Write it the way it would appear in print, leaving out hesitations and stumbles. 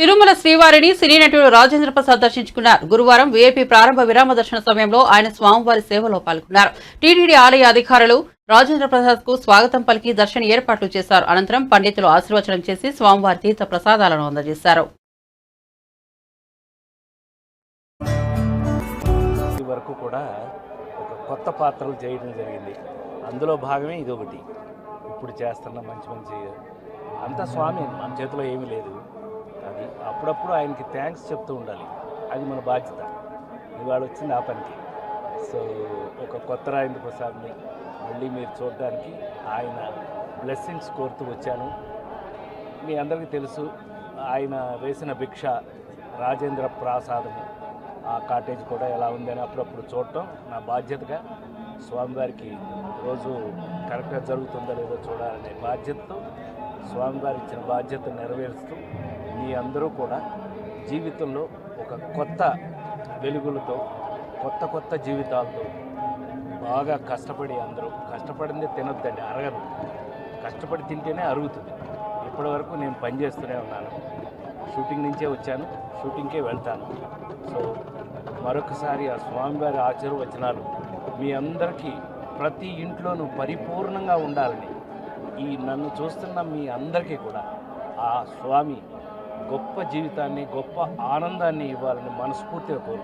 తిరుమల శ్రీవారిని సినీ నటుడు రాజేంద్ర ప్రసాద్ దర్శించుకున్నారు. గురువారం వీఐపీ ప్రారంభ విరామ దర్శన సమయంలో ఆయన స్వామివారి సేవలో పాల్గొన్నారు. టీటీడీ ఆలయ అధికారులు రాజేంద్ర ప్రసాద్ కు స్వాగతం పలికి దర్శన ఏర్పాట్లు చేశారు. అనంతరం పండితులు ఆశీర్వచనం చేసి స్వామివారి తీర్థ ప్రసాదాలను అందజేశారు. వరకు కూడా ఒక కొత్త పాత్రలు చేయడం జరిగింది. అందులో భాగమే ఇది ఒకటి. ఇప్పుడు చేస్తున్న మంచి అంతా స్వామి, మన చేతిలో ఏమీ లేదు. అది అప్పుడప్పుడు ఆయనకి థ్యాంక్స్ చెప్తూ ఉండాలి. అది మన బాధ్యత. ఇవాళ వచ్చింది ఆ పనికి. సో ఒక కొత్త రాజేంద్ర ప్రసాద్ని మళ్ళీ మీరు చూడడానికి ఆయన బ్లెస్సింగ్స్ కోరుతూ వచ్చాను. మీ అందరికీ తెలుసు, ఆయన వేసిన భిక్ష రాజేంద్ర ప్రసాదము, ఆ కాటేజ్ కూడా ఎలా ఉందని అప్పుడప్పుడు చూడటం నా బాధ్యతగా, స్వామివారికి రోజు కరెక్ట్గా జరుగుతుందో లేదో చూడాలనే బాధ్యతతో స్వామివారి ఇచ్చిన బాధ్యతను నెరవేరుస్తూ మీ అందరూ కూడా జీవితంలో ఒక కొత్త వెలుగులతో కొత్త జీవితాలతో బాగా కష్టపడి, అందరూ కష్టపడిందే తినొద్దండి, అరగదు. కష్టపడి తింటేనే అరుగుతుంది. ఇప్పటివరకు నేను పనిచేస్తూనే ఉన్నాను. షూటింగ్ నుంచే వచ్చాను, షూటింగ్కే వెళ్తాను. సో మరొకసారి ఆ స్వామివారి ఆశీర్వచనాలు మీ అందరికీ ప్రతి ఇంట్లోనూ పరిపూర్ణంగా ఉండాలని, ఈ నన్ను చూస్తున్న మీ అందరికీ కూడా ఆ స్వామి గొప్ప జీవితాన్ని, గొప్ప ఆనందాన్ని ఇవ్వాలని మనస్ఫూర్తిగా కోరుకుంటున్నాను.